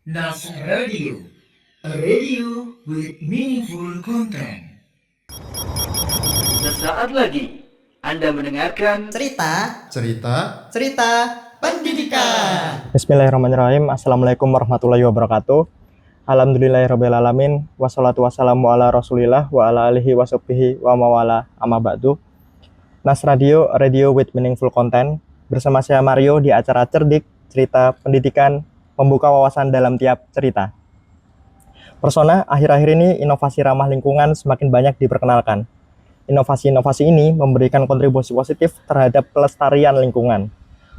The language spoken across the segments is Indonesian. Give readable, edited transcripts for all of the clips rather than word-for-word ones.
Nas Radio, a radio with meaningful content. Sesaat lagi Anda mendengarkan cerita pendidikan. Bismillahirrahmanirrahim. Assalamualaikum warahmatullahi wabarakatuh. Alhamdulillahirrahmanirrahim. Wassalatu wassalamu ala rasulillah wa ala alihi wa sahbihi wa mawala amma ba'du. Nas Radio, a radio with meaningful content. Bersama saya Mario di acara Cerdik, cerita pendidikan, membuka wawasan dalam tiap cerita. Persona, akhir-akhir ini inovasi ramah lingkungan semakin banyak diperkenalkan. Inovasi-inovasi ini memberikan kontribusi positif terhadap pelestarian lingkungan.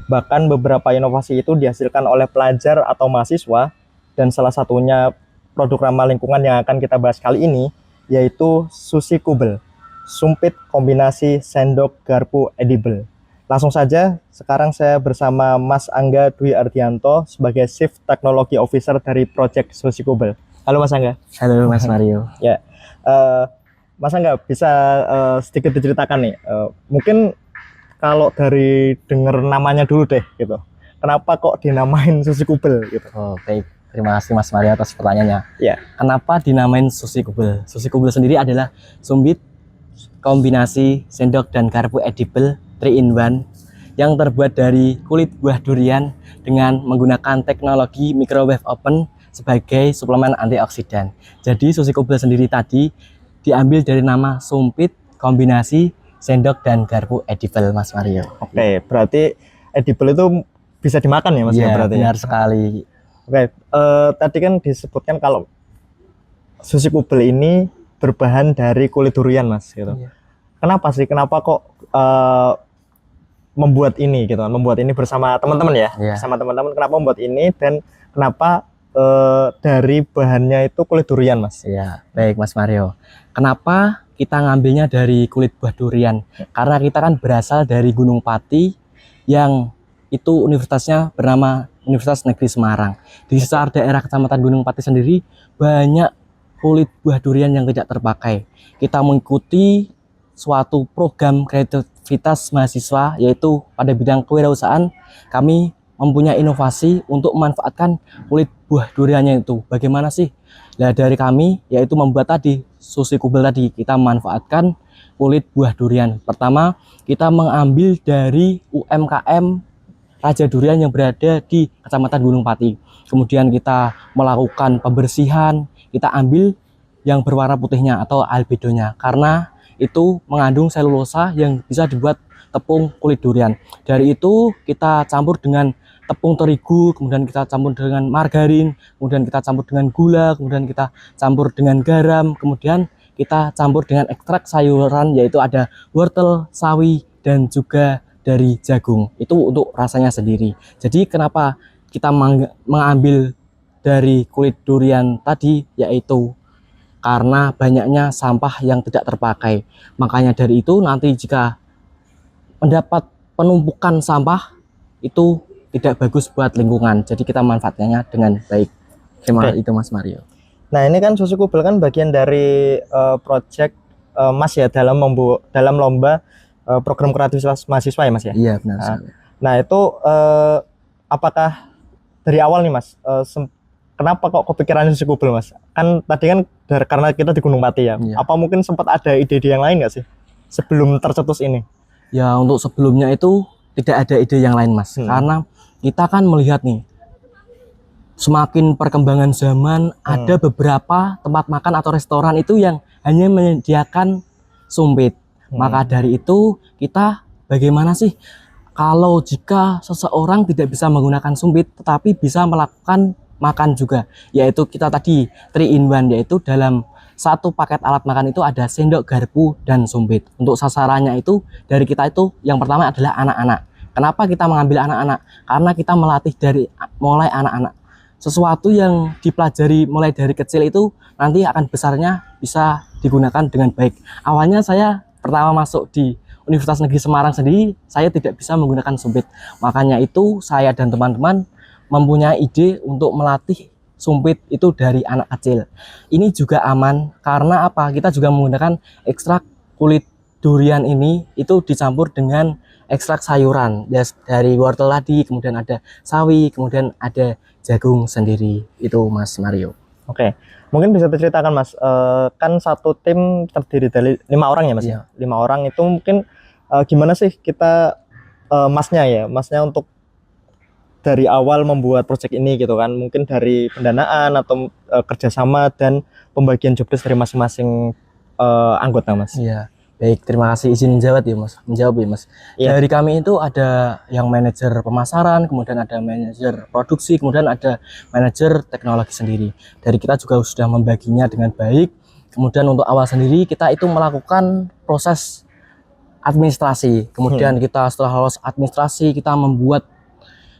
Bahkan beberapa inovasi itu dihasilkan oleh pelajar atau mahasiswa, dan salah satunya produk ramah lingkungan yang akan kita bahas kali ini, yaitu Sushi Kubel, sumpit kombinasi sendok garpu edible. Langsung saja, sekarang saya bersama Mas Angga Dwi Ardianto sebagai Chief Technology Officer dari Project Sushi Kubel. Halo Mas Angga. Halo Mas Mario. Ya, Mas Angga bisa sedikit diceritakan nih, mungkin kalau dari dengar namanya dulu deh gitu. Kenapa kok dinamain Sushi Kubel gitu? Oh, baik. Terima kasih Mas Mario atas pertanyaannya. Ya. Kenapa dinamain Sushi Kubel? Sushi Kubel sendiri adalah sumpit kombinasi sendok dan garpu edible 3-in-1 yang terbuat dari kulit buah durian dengan menggunakan teknologi microwave oven sebagai suplemen antioksidan. Jadi Sushi Kubel sendiri tadi diambil dari nama sumpit kombinasi sendok dan garpu edible, Mas Mario. Oke, berarti edible itu bisa dimakan ya Mas? Iya, berarti benar sekali. Oke, tadi kan disebutkan kalau Sushi Kubel ini berbahan dari kulit durian Mas gitu. Iya. Kenapa sih? Kenapa kok membuat ini gitu? Membuat ini bersama teman-teman ya? Iya. Bersama teman-teman. Kenapa membuat ini dan kenapa dari bahannya itu kulit durian Mas? Iya, baik Mas Mario. Kenapa kita ngambilnya dari kulit buah durian? Karena kita kan berasal dari Gunung Pati yang itu universitasnya bernama Universitas Negeri Semarang. Di sekitar daerah Kecamatan Gunung Pati sendiri banyak kulit buah durian yang tidak terpakai. Kita mengikuti suatu program kreativitas mahasiswa, yaitu pada bidang kewirausahaan kami mempunyai inovasi untuk memanfaatkan kulit buah duriannya itu. Bagaimana sih? Nah, dari kami yaitu membuat tadi Sushi Kubel tadi, kita memanfaatkan kulit buah durian. Pertama, kita mengambil dari UMKM Raja Durian yang berada di Kecamatan Gunung Pati. Kemudian kita melakukan pembersihan, kita ambil yang berwarna putihnya atau albedonya, karena itu mengandung selulosa yang bisa dibuat tepung kulit durian. Dari itu kita campur dengan tepung terigu, kemudian kita campur dengan margarin, kemudian kita campur dengan gula, kemudian kita campur dengan garam, kemudian kita campur dengan ekstrak sayuran, yaitu ada wortel, sawi, dan juga dari jagung. Itu untuk rasanya sendiri. Jadi kenapa kita mengambil dari kulit durian tadi, yaitu karena banyaknya sampah yang tidak terpakai. Makanya dari itu nanti jika mendapat penumpukan sampah itu tidak bagus buat lingkungan. Jadi kita manfaatnya dengan baik. Gimana itu Mas Mario? Nah, ini kan Sushi Kubel kan bagian dari project Mas ya dalam lomba program kreativitas mahasiswa ya Mas ya? Iya, benar. Nah, itu apakah dari awal nih Mas, kenapa kok kepikiran Sushi Kubel Mas? Kan tadi kan karena kita di Gunung Pati ya. Iya. Apa mungkin sempat ada ide-ide yang lain nggak sih sebelum tercetus ini? Ya, untuk sebelumnya itu tidak ada ide yang lain Mas. Karena kita kan melihat nih, semakin perkembangan zaman, ada beberapa tempat makan atau restoran itu yang hanya menyediakan sumpit. Maka dari itu kita bagaimana sih kalau jika seseorang tidak bisa menggunakan sumpit tetapi bisa melakukan makan juga, yaitu kita tadi 3-in-1, yaitu dalam satu paket alat makan itu ada sendok garpu dan sumpit. Untuk sasarannya itu dari kita itu yang pertama adalah anak-anak. Kenapa kita mengambil anak-anak? Karena kita melatih dari mulai anak-anak. Sesuatu yang dipelajari mulai dari kecil itu nanti akan besarnya bisa digunakan dengan baik. Awalnya saya pertama masuk di Universitas Negeri Semarang sendiri, saya tidak bisa menggunakan sumpit. Makanya itu saya dan teman-teman mempunyai ide untuk melatih sumpit itu dari anak kecil. Ini juga aman karena apa? Kita juga menggunakan ekstrak kulit durian ini itu dicampur dengan ekstrak sayuran ya, dari wortel tadi, kemudian ada sawi, kemudian ada jagung sendiri itu Mas Mario. Oke, mungkin bisa diceritakan Mas, kan satu tim terdiri dari 5 orang ya Mas Iya. ya? 5 orang itu mungkin gimana sih kita masnya untuk dari awal membuat proyek ini gitu kan, mungkin dari pendanaan atau kerjasama dan pembagian jobdesk dari masing-masing anggota Mas. Iya. Baik, terima kasih izin menjawab ya Mas. Iya. Dari kami itu ada yang manajer pemasaran, kemudian ada manajer produksi, kemudian ada manajer teknologi sendiri. Dari kita juga sudah membaginya dengan baik. Kemudian untuk awal sendiri kita itu melakukan proses administrasi. Kemudian kita setelah lolos administrasi kita membuat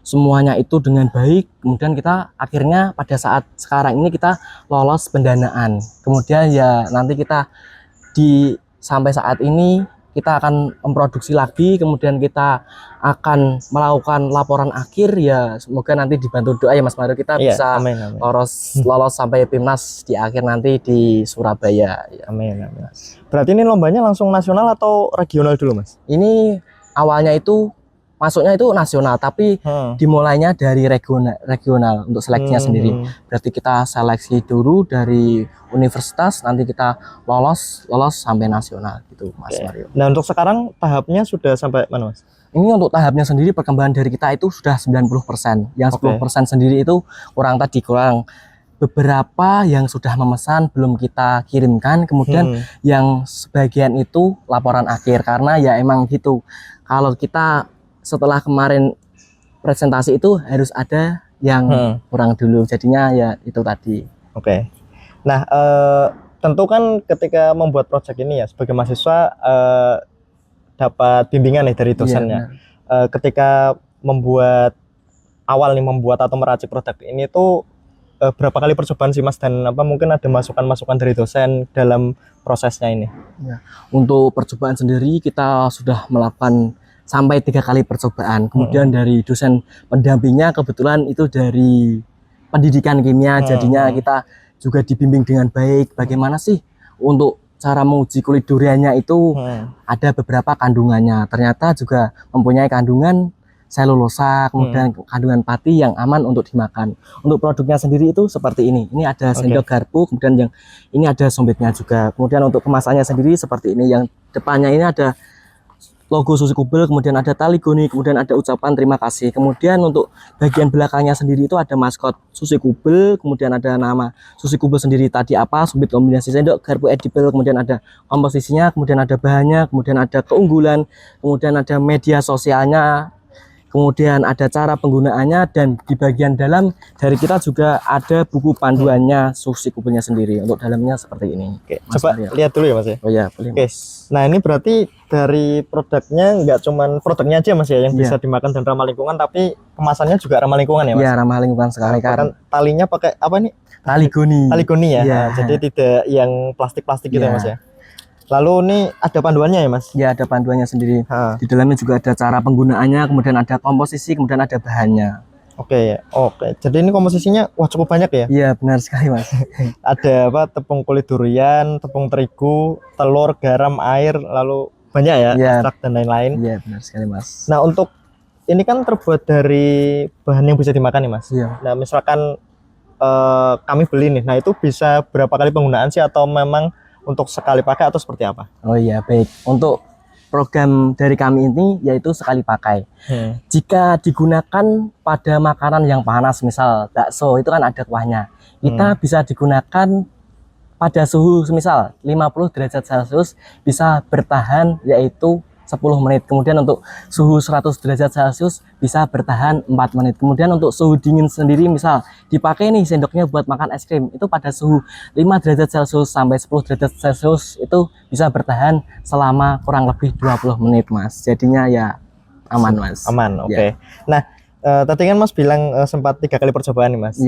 semuanya itu dengan baik. Kemudian kita akhirnya pada saat sekarang ini kita lolos pendanaan. Kemudian ya nanti kita sampai saat ini kita akan memproduksi lagi, kemudian kita akan melakukan laporan akhir ya, semoga nanti dibantu doa ya Mas Mario kita Iya, bisa amin, amin. lolos sampai PIMNAS di akhir nanti di Surabaya ya. Amin, amin. Berarti ini lombanya langsung nasional atau regional dulu Mas? Ini awalnya itu masuknya itu nasional, tapi dimulainya dari regional untuk seleksinya sendiri. Berarti kita seleksi dulu dari universitas, nanti kita lolos sampai nasional gitu Mas Mario. Nah untuk sekarang tahapnya sudah sampai mana Mas? Ini untuk tahapnya sendiri perkembangan dari kita itu sudah 90%. Yang 10% sendiri itu kurang beberapa yang sudah memesan belum kita kirimkan, kemudian yang sebagian itu laporan akhir karena ya emang gitu. Kalau kita setelah kemarin presentasi itu harus ada yang kurang dulu, jadinya ya itu tadi. Oke. Nah tentu kan ketika membuat proyek ini ya sebagai mahasiswa dapat bimbingan nih dari dosennya. Ketika membuat atau meracik produk ini tuh berapa kali percobaan sih Mas, dan apa mungkin ada masukan-masukan dari dosen dalam prosesnya ini? Ya. Untuk percobaan sendiri kita sudah melakukan sampai 3 kali percobaan. Kemudian dari dosen pendampingnya kebetulan itu dari pendidikan kimia, jadinya kita juga dibimbing dengan baik. Bagaimana sih untuk cara menguji kulit duriannya itu ada beberapa kandungannya. Ternyata juga mempunyai kandungan selulosa, kemudian kandungan pati yang aman untuk dimakan. Untuk produknya sendiri itu seperti ini. Ini ada sendok garpu, kemudian yang ini ada sombetnya juga. Kemudian untuk kemasannya sendiri seperti ini. Yang depannya ini ada logo Susi Kubel, kemudian ada tali goni, kemudian ada ucapan terima kasih. Kemudian untuk bagian belakangnya sendiri itu ada maskot Susi Kubel, kemudian ada nama Susi Kubel sendiri tadi apa, sumbit kombinasi sendok garpu edible, kemudian ada komposisinya, kemudian ada bahannya, kemudian ada keunggulan, kemudian ada media sosialnya, kemudian ada cara penggunaannya, dan di bagian dalam dari kita juga ada buku panduannya Susi Kubelnya sendiri. Untuk dalamnya seperti ini. Oke, coba lihat dulu ya Mas ya. Oh ya, boleh. Oke. Nah ini berarti dari produknya nggak cuman produknya aja Mas ya yang bisa dimakan dan ramah lingkungan, tapi kemasannya juga ramah lingkungan ya Mas? Iya, ramah lingkungan sekali kan. Talinya pakai apa nih? Tali goni. Tali goni ya. Iya. Nah, jadi tidak yang plastik-plastik gitu ya Mas ya. Lalu ini ada panduannya ya Mas? Ya, ada panduannya sendiri. Di dalamnya juga ada cara penggunaannya, kemudian ada komposisi, kemudian ada bahannya. Oke. Jadi ini komposisinya wah cukup banyak ya? Iya, benar sekali Mas. Ada apa? Tepung kulit durian, tepung terigu, telur, garam, air, lalu banyak ya, ekstrak dan lain-lain. Iya, benar sekali Mas. Nah untuk ini kan terbuat dari bahan yang bisa dimakan nih Mas. Iya. Nah misalkan kami beli nih, nah itu bisa berapa kali penggunaan sih, atau memang untuk sekali pakai atau seperti apa? Oh iya, baik. Untuk program dari kami ini yaitu sekali pakai. Jika digunakan pada makanan yang panas, misal bakso itu kan ada kuahnya. Kita bisa digunakan pada suhu semisal 50 derajat Celcius bisa bertahan yaitu 10 menit. Kemudian untuk suhu 100 derajat Celcius bisa bertahan 4 menit. Kemudian untuk suhu dingin sendiri, misal dipakai nih sendoknya buat makan es krim, itu pada suhu 5 derajat Celcius sampai 10 derajat Celcius itu bisa bertahan selama kurang lebih 20 menit Mas. Jadinya ya aman Mas. Aman, oke. Nah tadi kan Mas bilang sempat 3 kali percobaan nih Mas.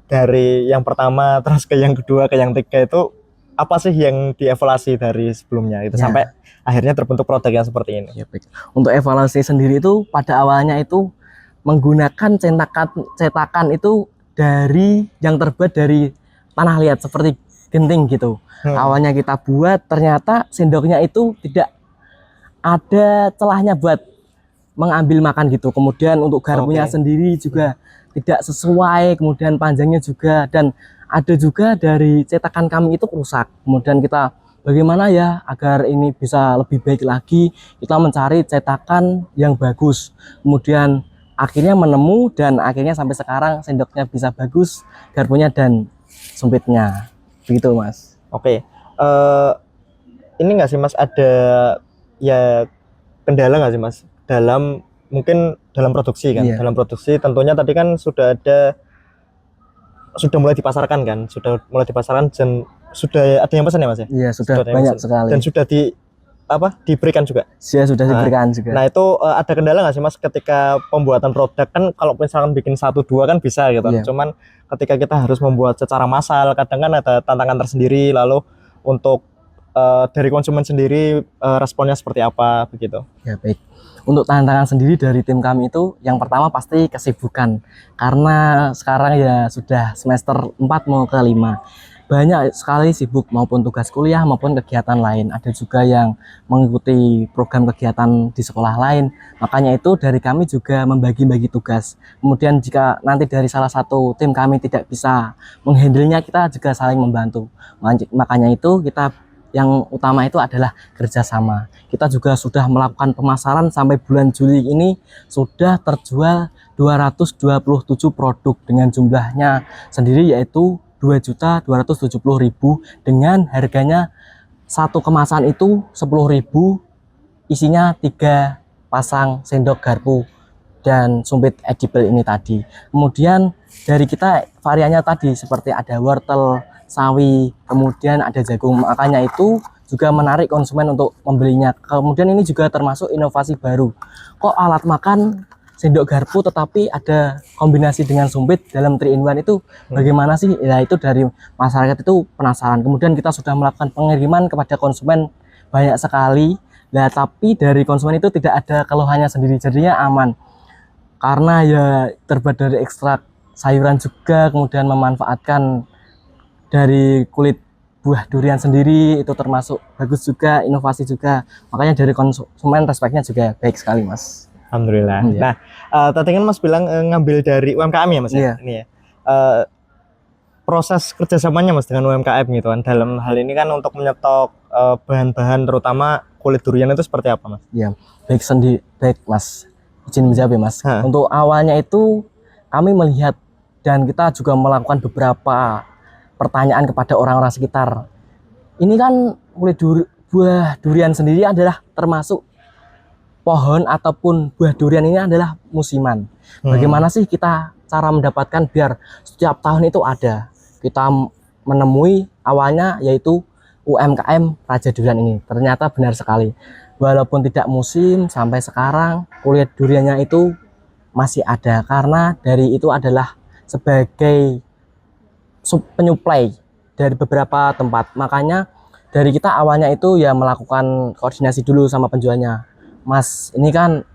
Dari yang pertama terus ke yang kedua ke yang ketiga itu apa sih yang dievaluasi dari sebelumnya itu sampai akhirnya terbentuk produk yang seperti ini? Ya, baik. Untuk evaluasi sendiri itu pada awalnya itu menggunakan cetakan itu dari yang terbuat dari tanah liat seperti genting gitu. Awalnya kita buat, ternyata sendoknya itu tidak ada celahnya buat mengambil makan gitu. Kemudian untuk garpunya Oke. sendiri juga tidak sesuai, kemudian panjangnya juga, dan ada juga dari cetakan kami itu rusak. Kemudian kita bagaimana ya agar ini bisa lebih baik lagi, kita mencari cetakan yang bagus. Kemudian akhirnya menemu dan akhirnya sampai sekarang sendoknya bisa bagus, garpunya dan sumpitnya. Begitu, Mas. Oke. Ini nggak sih Mas ada ya kendala nggak sih Mas dalam mungkin dalam produksi kan? Iya. Dalam produksi tentunya tadi kan sudah mulai dipasarkan kan? Sudah mulai dipasarkan dan sudah ada yang pesan ya Mas ya? Iya, sudah ada yang banyak pesan. sekali. Dan sudah diberikan juga. Saya sudah diberikan juga. Nah itu ada kendala nggak sih Mas ketika pembuatan produk kan kalau misalkan bikin 1-2 kan bisa gitu. Iya. Cuman ketika kita harus membuat secara massal kadang kan ada tantangan tersendiri. Lalu untuk dari konsumen sendiri responnya seperti apa begitu? Ya, baik. Untuk tantangan sendiri dari tim kami itu yang pertama pasti kesibukan. Karena sekarang ya sudah semester 4 mau ke 5. Banyak sekali sibuk maupun tugas kuliah maupun kegiatan lain. Ada juga yang mengikuti program kegiatan di sekolah lain. Makanya itu dari kami juga membagi-bagi tugas. Kemudian jika nanti dari salah satu tim kami tidak bisa menghandle-nya, kita juga saling membantu. Makanya itu kita yang utama itu adalah kerjasama. Kita juga sudah melakukan pemasaran sampai bulan Juli ini sudah terjual 227 produk dengan jumlahnya sendiri yaitu 2.270.000 dengan harganya satu kemasan itu 10.000, isinya 3 pasang sendok garpu dan sumpit edible ini tadi. Kemudian dari kita variannya tadi seperti ada wortel, sawi, kemudian ada jagung. Makanya itu juga menarik konsumen untuk membelinya. Kemudian ini juga termasuk inovasi baru. Kok alat makan sendok garpu tetapi ada kombinasi dengan sumpit dalam 3-in-1 itu bagaimana sih? Ya itu dari masyarakat itu penasaran. Kemudian kita sudah melakukan pengiriman kepada konsumen banyak sekali. Nah, tapi dari konsumen itu tidak ada keluhannya sendiri, jadinya aman. Karena ya terbuat dari ekstrak sayuran juga, kemudian memanfaatkan dari kulit buah durian sendiri itu termasuk bagus juga, inovasi juga. Makanya dari konsumen respeknya juga baik sekali, Mas. Alhamdulillah. Iya. Nah, tadi kan Mas bilang ngambil dari UMKM ya Mas ya? Iya. Ini ya. Proses kerjasamanya Mas dengan UMKM gitu kan. Dalam hal ini kan untuk menyetok bahan-bahan terutama kulit durian itu seperti apa Mas? Ya, baik Mas. Izin menjawab ya Mas. Untuk awalnya itu kami melihat dan kita juga melakukan beberapa pertanyaan kepada orang-orang sekitar. Ini kan kulit buah durian sendiri adalah termasuk pohon ataupun buah durian ini adalah musiman. Bagaimana sih kita cara mendapatkan biar setiap tahun itu ada? Kita menemui awalnya yaitu UMKM Raja Durian ini. Ternyata benar sekali. Walaupun tidak musim sampai sekarang kulit duriannya itu masih ada karena dari itu adalah sebagai penyuplai dari beberapa tempat. Makanya dari kita awalnya itu ya melakukan koordinasi dulu sama penjualnya. Mas, ini kan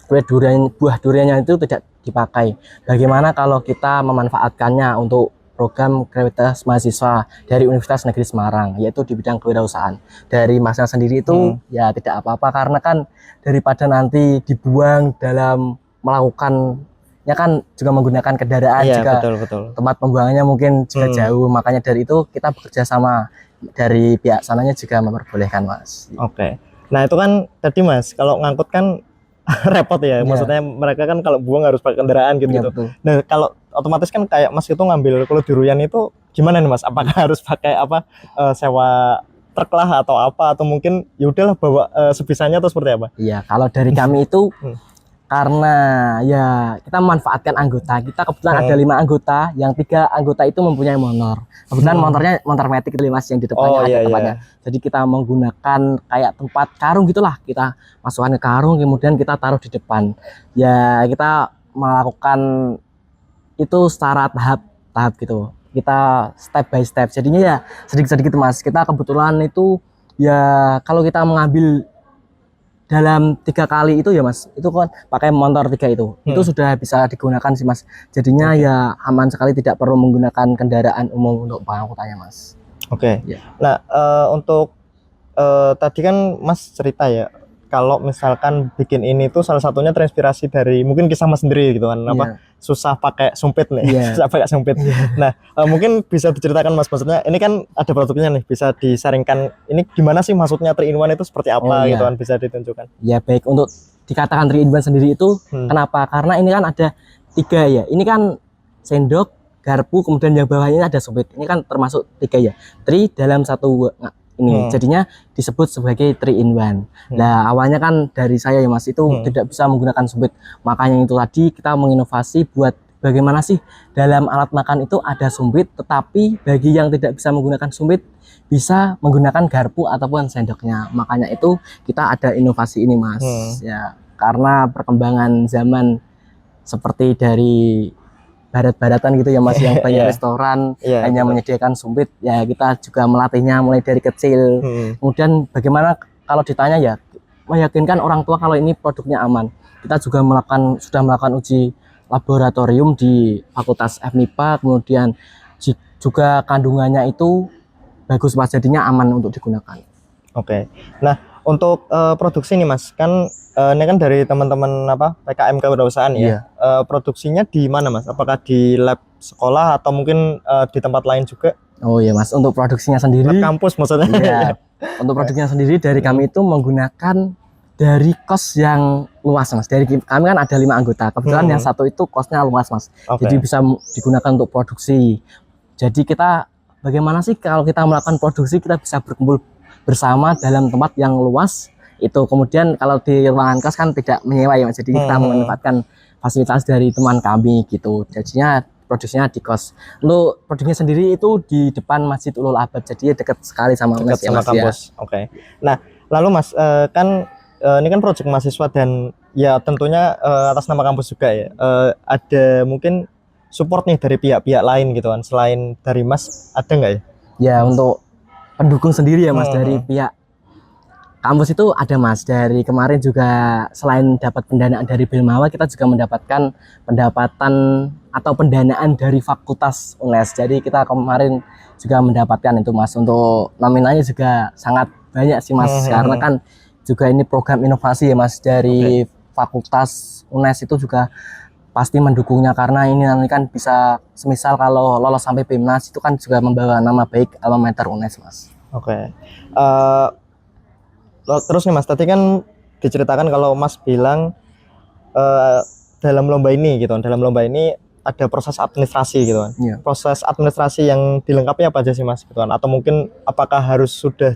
kulit durian, buah duriannya itu tidak dipakai. Bagaimana kalau kita memanfaatkannya untuk program kreativitas mahasiswa dari Universitas Negeri Semarang, yaitu di bidang kewirausahaan. Dari Masnya sendiri itu ya tidak apa-apa karena kan daripada nanti dibuang dalam melakukan ya kan juga menggunakan kendaraan juga betul. tempat pembuangannya mungkin juga jauh, makanya dari itu kita bekerja sama dari pihak sananya juga memperbolehkan Mas. Oke. Nah itu kan tadi Mas kalau ngangkut kan repot ya, maksudnya mereka kan kalau buang harus pakai kendaraan gitu. Betul. Nah kalau otomatis kan kayak Mas itu ngambil kulit durian itu gimana nih Mas? Apakah harus pakai sewa truk lah atau apa atau mungkin ya udahlah bawa sebisanya atau seperti apa? Iya, kalau dari kami itu karena ya kita memanfaatkan anggota. Kita kebetulan ada 5 anggota, yang 3 anggota itu mempunyai motor. Kebetulan motornya motor matic itu Mas yang di depannya ada tempatnya. Jadi kita menggunakan kayak tempat karung gitulah, kita masukkan ke karung kemudian kita taruh di depan. Ya kita melakukan itu secara tahap gitu. Kita step by step. Jadinya ya sedikit-sedikit Mas. Kita kebetulan itu ya kalau kita mengambil dalam 3 kali itu ya Mas, itu kan pakai motor 3 itu sudah bisa digunakan sih Mas. Jadinya ya aman sekali, tidak perlu menggunakan kendaraan umum untuk pengangkutannya Mas. Oke. Nah untuk tadi kan Mas cerita ya kalau misalkan bikin ini tuh salah satunya terinspirasi dari mungkin kisah Mas sendiri gitu kan, apa susah pakai sumpit nih, susah pakai sumpit. Nah, mungkin bisa diceritakan Mas, maksudnya ini kan ada produknya nih, bisa disaringkan ini gimana sih maksudnya 3-in-1 itu seperti apa gitu kan, bisa ditunjukkan. Ya baik, untuk dikatakan 3-in-1 sendiri itu kenapa? Karena ini kan ada 3 ya. Ini kan sendok, garpu, kemudian yang bawahnya ada sumpit. Ini kan termasuk 3 ya. 3 dalam 1 ini. Jadinya disebut sebagai 3-in-1. Nah, awalnya kan dari saya ya Mas, itu tidak bisa menggunakan sumpit. Makanya itu tadi kita menginovasi buat bagaimana sih dalam alat makan itu ada sumpit, tetapi bagi yang tidak bisa menggunakan sumpit bisa menggunakan garpu ataupun sendoknya. Makanya itu kita ada inovasi ini Mas. Ya, karena perkembangan zaman seperti dari barat-baratan gitu ya Mas, yang banyak restoran hanya menyediakan sumpit, ya kita juga melatihnya mulai dari kecil. Kemudian bagaimana kalau ditanya ya meyakinkan orang tua kalau ini produknya aman. Kita juga sudah melakukan uji laboratorium di Fakultas FMIPA, kemudian juga kandungannya itu bagus Mas, jadinya aman untuk digunakan. Oke. Nah, untuk produksi nih Mas, kan ini kan dari teman-teman PKM kewirausahaan ya. Produksinya di mana Mas? Apakah di lab sekolah atau mungkin di tempat lain juga? Oh iya Mas, untuk produksinya sendiri lab kampus maksudnya. Iya. Untuk produksinya sendiri dari kami itu menggunakan dari kos yang luas Mas. Dari kami kan ada 5 anggota. Kebetulan yang satu itu kosnya luas Mas. Jadi bisa digunakan untuk produksi. Jadi kita bagaimana sih kalau kita melakukan produksi, kita bisa berkumpul bersama dalam tempat yang luas itu. Kemudian kalau di ruangan kos kan tidak menyewa ya Mas, jadi kita memanfaatkan fasilitas dari teman kami gitu. Jadinya produksinya di kos. Untuk produksinya sendiri itu di depan Masjid Ulul Albab, jadi dekat sekali sama UNES ya Mas. Kampus. Oke. Nah, lalu Mas kan ini kan proyek mahasiswa dan ya tentunya atas nama kampus juga ya. Ada mungkin support nih dari pihak-pihak lain gitu kan, selain dari Mas, ada nggak ya? Ya, untuk pendukung sendiri ya Mas, dari pihak kampus itu ada Mas. Dari kemarin juga selain dapat pendanaan dari Bilmawa, kita juga mendapatkan pendapatan atau pendanaan dari Fakultas UNES. Jadi kita kemarin juga mendapatkan itu Mas. Untuk nominalnya juga sangat banyak sih Mas, karena kan juga ini program inovasi ya Mas, dari Fakultas UNES itu juga pasti mendukungnya, karena ini nanti kan bisa semisal kalau lolos sampai PIMNAS itu kan juga membawa nama baik alma mater UNES Mas. Oke. Terus nih Mas, tadi kan diceritakan kalau Mas bilang dalam lomba ini gitu kan, dalam lomba ini ada proses administrasi gitu kan. Proses administrasi yang dilengkapi apa aja sih Mas gitu kan, atau mungkin apakah harus sudah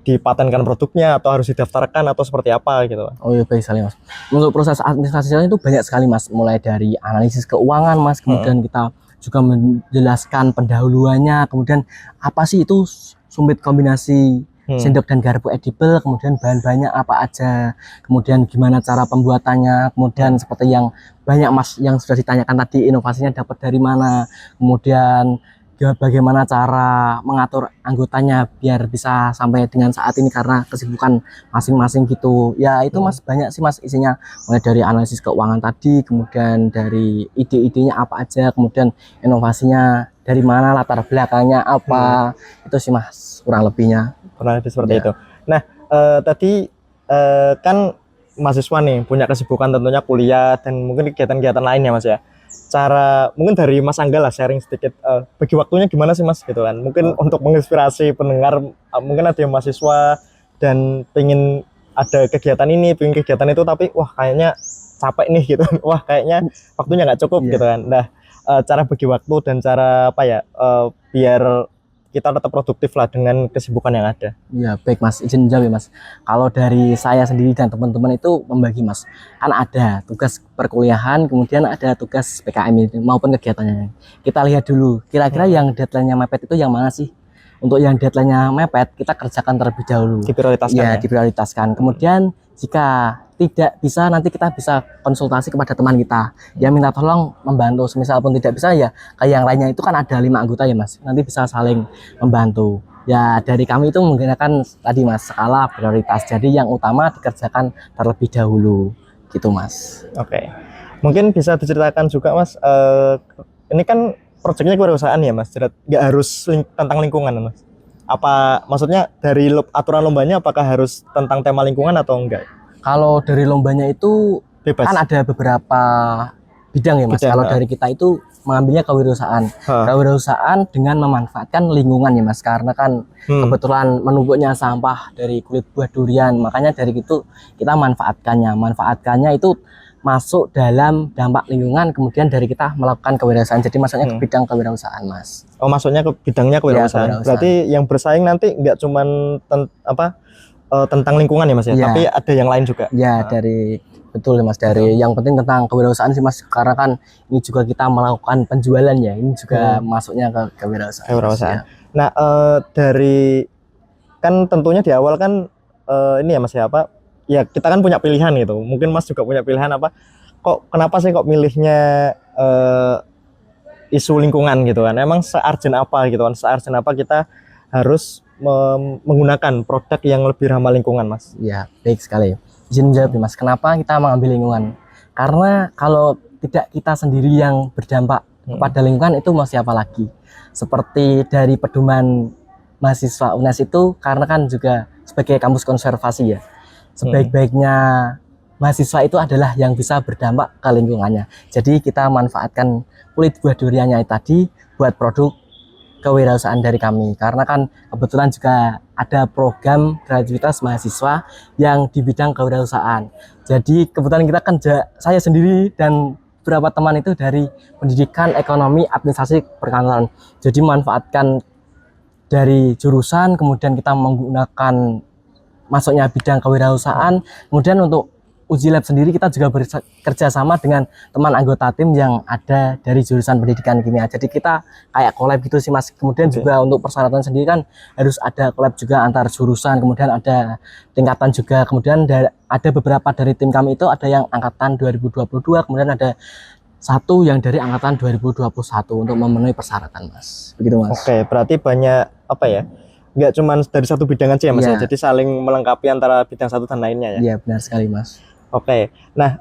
dipatenkan produknya atau harus didaftarkan atau seperti apa gitu. Oh iya, baik sekali Mas. Untuk proses administrasinya itu banyak sekali Mas, mulai dari analisis keuangan Mas, kemudian kita juga menjelaskan pendahuluannya, kemudian apa sih itu sumpit kombinasi sendok dan garpu edible, kemudian bahan-bahannya apa aja, kemudian gimana cara pembuatannya, kemudian seperti yang banyak Mas yang sudah ditanyakan tadi, inovasinya dapat dari mana, kemudian bagaimana cara mengatur anggotanya biar bisa sampai dengan saat ini karena kesibukan masing-masing gitu. Ya itu Mas, banyak sih Mas isinya, mulai dari analisis keuangan tadi, kemudian dari ide-idenya apa aja, kemudian inovasinya dari mana, latar belakangnya apa, itu sih Mas kurang lebihnya. Kurang lebih seperti itu. Nah, tadi kan mahasiswa nih punya kesibukan tentunya kuliah dan mungkin kegiatan-kegiatan lainnya Mas ya. Cara mungkin dari Mas Angga lah sharing sedikit, bagi waktunya gimana sih Mas gitu kan, mungkin untuk menginspirasi pendengar, mungkin ada yang mahasiswa dan pengen ada kegiatan ini, pengen kegiatan itu, tapi wah kayaknya capek nih gitu, wah kayaknya waktunya nggak cukup gitu kan. Nah, cara bagi waktu dan cara biar kita tetap produktif lah dengan kesibukan yang ada. Ya baik Mas, izin jawab ya Mas. Kalau dari saya sendiri dan teman-teman itu membagi Mas, kan ada tugas perkuliahan, kemudian ada tugas PKM itu maupun kegiatannya. Kita lihat dulu kira-kira yang deadline-nya mepet itu yang mana sih. Untuk yang deadline-nya mepet kita kerjakan terlebih dahulu. Diprioritaskan ya. Diprioritaskan. Kemudian jika tidak bisa, nanti kita bisa konsultasi kepada teman kita yang minta tolong membantu. Semisal pun tidak bisa, ya kayak yang lainnya itu kan ada 5 anggota ya Mas, nanti bisa saling membantu. Ya dari kami itu menggunakan tadi Mas skala prioritas, jadi yang utama dikerjakan terlebih dahulu gitu Mas. Oke. Mungkin bisa diceritakan juga Mas, ini kan proyeknya kewirausahaan ya Mas, nggak harus tentang lingkungan Mas. Apa maksudnya dari aturan lombanya apakah harus tentang tema lingkungan atau enggak? Kalau dari lombanya itu Bebas. kan ada beberapa bidang ya Mas. Bidang, Kalau ha. dari kita itu mengambilnya kewirausahaan. Ha. Kewirausahaan dengan memanfaatkan lingkungan ya Mas. Karena kan kebetulan menumpuknya sampah dari kulit buah durian. Makanya dari itu kita manfaatkannya. Manfaatkannya itu masuk dalam dampak lingkungan, kemudian dari kita melakukan kewirausahaan. Jadi masuknya ke bidang kewirausahaan Mas. Oh, maksudnya ke bidangnya kewirausahaan. kewirausahaan. Berarti yang bersaing nanti enggak cuman tentang lingkungan ya Mas ya, Iya. tapi ada yang lain juga. Ya, dari betul ya Mas, dari yang penting tentang kewirausahaan sih Mas, karena kan ini juga kita melakukan penjualan ya, ini juga masuknya ke kewirausahaan. Kewirausahaan. Mas, Nah, dari kan tentunya di awal kan ini ya Mas ya, ya kita kan punya pilihan gitu. Mungkin Mas juga punya pilihan kenapa sih kok milihnya isu lingkungan gitu kan? Emang se-urgent apa gitu kan? Se-urgent apa kita harus menggunakan produk yang lebih ramah lingkungan, Mas? Ya, baik sekali. Izin menjawab nih Mas, kenapa kita mengambil lingkungan? Karena kalau tidak kita sendiri yang berdampak kepada lingkungan, itu mau siapa lagi? Seperti dari pedoman mahasiswa UNES itu, karena kan juga sebagai kampus konservasi ya, sebaik-baiknya mahasiswa itu adalah yang bisa berdampak ke lingkungannya. Jadi kita manfaatkan kulit buah duriannya tadi buat produk kewirausahaan dari kami, karena kan kebetulan juga ada program gratuitas mahasiswa yang di bidang kewirausahaan. Jadi kebetulan kita kan saya sendiri dan beberapa teman itu dari pendidikan ekonomi administrasi perkantoran. Jadi manfaatkan dari jurusan, kemudian kita menggunakan masuknya bidang kewirausahaan, kemudian untuk uji lab sendiri kita juga bekerja sama dengan teman anggota tim yang ada dari jurusan pendidikan kimia. Jadi kita kayak collab gitu sih Mas. Kemudian juga untuk persyaratan sendiri kan harus ada collab juga antar jurusan, kemudian ada tingkatan juga. Kemudian ada beberapa dari tim kami itu ada yang angkatan 2022, kemudian ada satu yang dari angkatan 2021 untuk memenuhi persyaratan Mas. Begitu Mas. Oke, berarti banyak nggak cuma dari satu bidang aja ya Mas ya. Jadi saling melengkapi antara bidang satu dan lainnya ya. Iya, benar sekali Mas. Oke, nah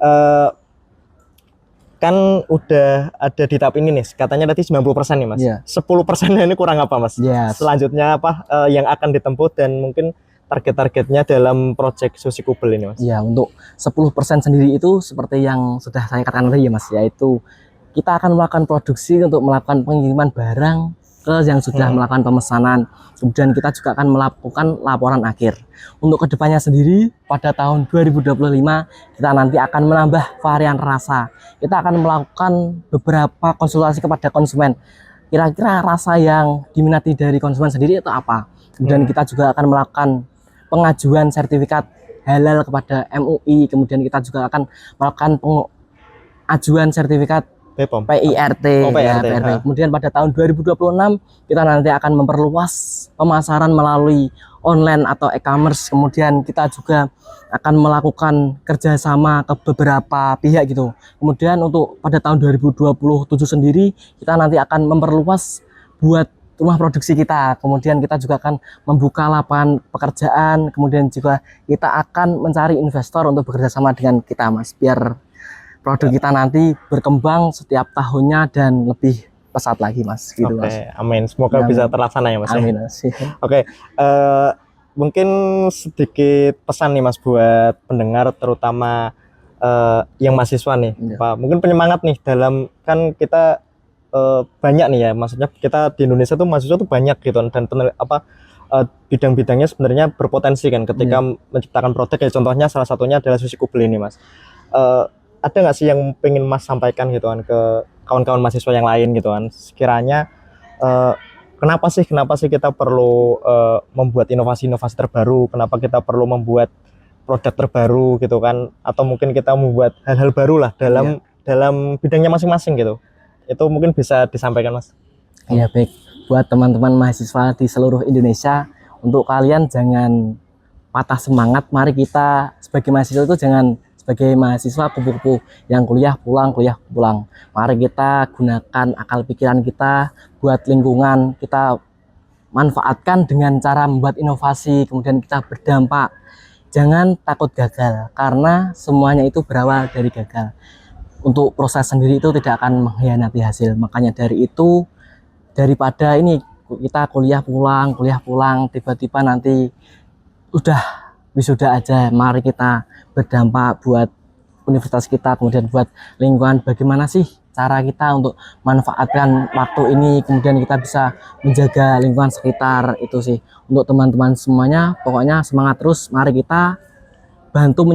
kan udah ada di tahap ini nih, katanya tadi 90% nih Mas. 10%-nya ini kurang apa Mas? Selanjutnya apa yang akan ditempuh dan mungkin target-targetnya dalam proyek Susi Kubel ini Mas? Ya, untuk 10% sendiri itu seperti yang sudah saya katakan tadi ya Mas, yaitu kita akan melakukan produksi untuk melakukan pengiriman barang ke yang sudah melakukan pemesanan. Kemudian kita juga akan melakukan laporan akhir. Untuk kedepannya sendiri pada tahun 2025 kita nanti akan menambah varian rasa. Kita akan melakukan beberapa konsultasi kepada konsumen. Kira-kira rasa yang diminati dari konsumen sendiri itu apa? Kemudian kita juga akan melakukan pengajuan sertifikat halal kepada MUI. Kemudian kita juga akan melakukan pengajuan sertifikat PIRT. Kemudian pada tahun 2026 kita nanti akan memperluas pemasaran melalui online atau e-commerce. Kemudian kita juga akan melakukan kerjasama ke beberapa pihak gitu. Kemudian untuk pada tahun 2027 sendiri kita nanti akan memperluas buat rumah produksi kita. Kemudian kita juga akan membuka lapangan pekerjaan. Kemudian juga kita akan mencari investor untuk bekerja sama dengan kita Mas, biar produk kita nanti berkembang setiap tahunnya dan lebih pesat lagi Mas, gitu Mas. Amin. Semoga bisa terlaksana ya Mas. Amin Mas. Oke, mungkin sedikit pesan nih Mas buat pendengar, terutama yang mahasiswa nih, Pak. Mungkin penyemangat nih dalam kan kita banyak nih ya, maksudnya kita di Indonesia tuh mahasiswa tuh banyak gitu dan bidang-bidangnya sebenarnya berpotensi kan ketika menciptakan produk ya, contohnya salah satunya adalah Susi Kubel ini Mas. Ada nggak sih yang pengen Mas sampaikan gitu kan ke kawan-kawan mahasiswa yang lain gitu kan, sekiranya kenapa sih kita perlu membuat inovasi-inovasi terbaru, kenapa kita perlu membuat produk terbaru gitu kan, atau mungkin kita membuat hal-hal baru lah dalam bidangnya masing-masing gitu, itu mungkin bisa disampaikan Mas. Iya baik, buat teman-teman mahasiswa di seluruh Indonesia, untuk kalian jangan patah semangat. Mari kita sebagai mahasiswa itu jangan sebagai mahasiswa kupu-kupu yang kuliah pulang. Mari kita gunakan akal pikiran kita buat lingkungan, kita manfaatkan dengan cara membuat inovasi, kemudian kita berdampak. Jangan takut gagal, karena semuanya itu berawal dari gagal. Untuk proses sendiri itu tidak akan mengkhianati hasil. Makanya dari itu, daripada ini kita kuliah pulang, tiba-tiba nanti udah wisuda aja. Mari kita berdampak buat universitas kita, kemudian buat lingkungan. Bagaimana sih cara kita untuk manfaatkan waktu ini, kemudian kita bisa menjaga lingkungan sekitar. Itu sih untuk teman-teman semuanya. Pokoknya semangat terus, mari kita bantu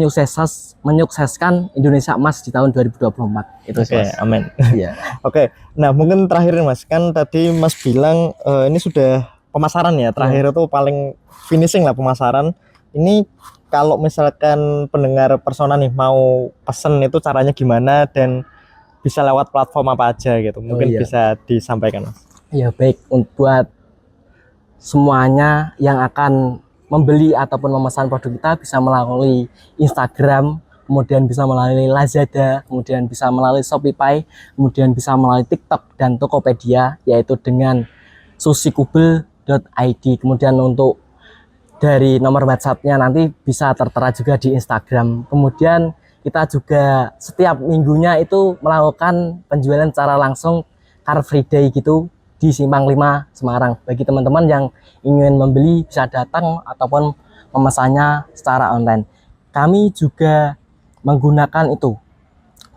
menyukseskan Indonesia Emas di tahun 2024. Itu sih, Oke, Mas. amin. Iya. Oke, nah mungkin terakhir nih Mas, kan tadi Mas bilang ini sudah pemasaran ya, terakhir itu paling finishing lah pemasaran. Ini kalau misalkan pendengar Persona nih mau pesen itu caranya gimana dan bisa lewat platform apa aja gitu, mungkin iya. bisa disampaikan Mas. Ya baik, buat semuanya yang akan membeli ataupun memesan produk kita bisa melalui Instagram, kemudian bisa melalui Lazada, kemudian bisa melalui Shopee, kemudian bisa melalui TikTok dan Tokopedia, yaitu dengan susikubel.id. Kemudian untuk dari nomor WhatsApp-nya nanti bisa tertera juga di Instagram. Kemudian kita juga setiap minggunya itu melakukan penjualan secara langsung Car Free Day gitu di Simpang 5 Semarang. Bagi teman-teman yang ingin membeli bisa datang ataupun memesannya secara online. Kami juga menggunakan itu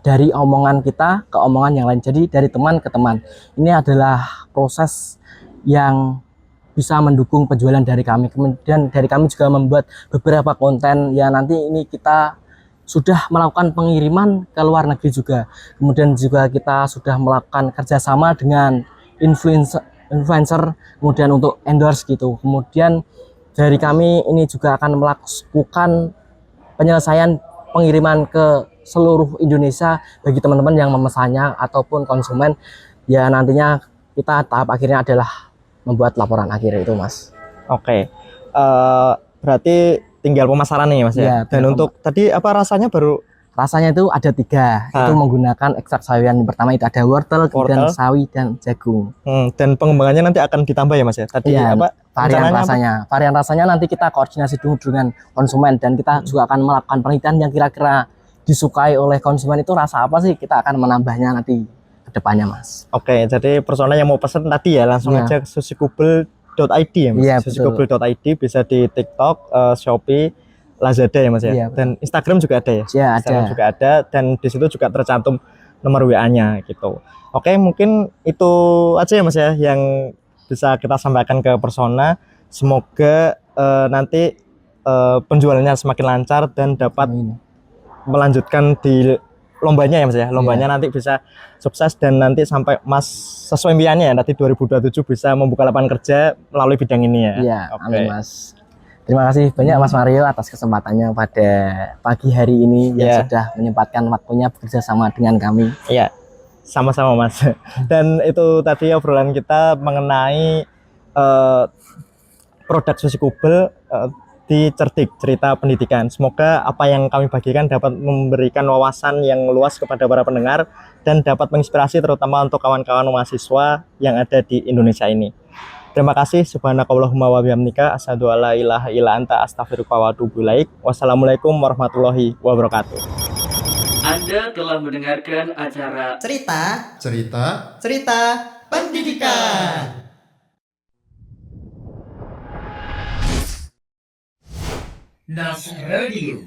dari omongan kita ke omongan yang lain. Jadi dari teman ke teman. Ini adalah proses yang bisa mendukung penjualan dari kami. Kemudian dari kami juga membuat beberapa konten ya, nanti ini kita sudah melakukan pengiriman ke luar negeri juga. Kemudian juga kita sudah melakukan kerjasama dengan influencer, kemudian untuk endorse gitu. Kemudian dari kami ini juga akan melakukan penyelesaian pengiriman ke seluruh Indonesia bagi teman-teman yang memesannya ataupun konsumen. Ya nantinya kita tahap akhirnya adalah membuat laporan akhir itu, Mas. Oke, berarti tinggal pemasaran nih Mas ya. Iya, Dan untuk tadi apa rasanya baru Rasanya itu ada 3, itu menggunakan ekstrak sawian. Pertama itu ada wortel, kemudian sawi dan jagung. Dan pengembangannya nanti akan ditambah ya Mas ya. Tadi Iya, apa varian rasanya nanti kita koordinasi dulu dengan konsumen, dan kita juga akan melakukan penelitian yang kira-kira disukai oleh konsumen itu rasa apa sih, kita akan menambahnya nanti ke depannya, Mas. Oke, jadi Persona yang mau pesen tadi ya langsung aja ke susikubel.id ya Mas. Iya, susikubel.id bisa di TikTok, Shopee, Lazada ya Mas ya. Iya, dan Instagram juga ada ya. Ya, Instagram ada. juga ada, dan di situ juga tercantum nomor WA-nya gitu. Oke, mungkin itu aja ya Mas ya yang bisa kita sampaikan ke Persona. Semoga nanti penjualannya semakin lancar dan dapat melanjutkan di lombanya ya Mas ya. Lombanya nanti bisa sukses dan nanti sampai Mas sesuai impiannya ya, nanti 2027 bisa membuka lapangan kerja melalui bidang ini ya. Iya, amin Mas. Terima kasih banyak Mas Mario atas kesempatannya pada pagi hari ini yang sudah menyempatkan waktunya bekerja sama dengan kami. Iya, sama-sama Mas. Dan itu tadi obrolan kita mengenai produk Susikubel di Cerdik, cerita pendidikan. Semoga apa yang kami bagikan dapat memberikan wawasan yang luas kepada para pendengar dan dapat menginspirasi terutama untuk kawan-kawan mahasiswa yang ada di Indonesia ini. Terima kasih. Subhanakallahumma wa bihamdika asyhadu alla ilaha illa anta astaghfiruka wa atubu ilaik. Wassalamualaikum warahmatullahi wabarakatuh. Anda telah mendengarkan acara cerita pendidikan. Nas Radio,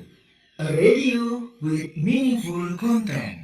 a radio with meaningful content.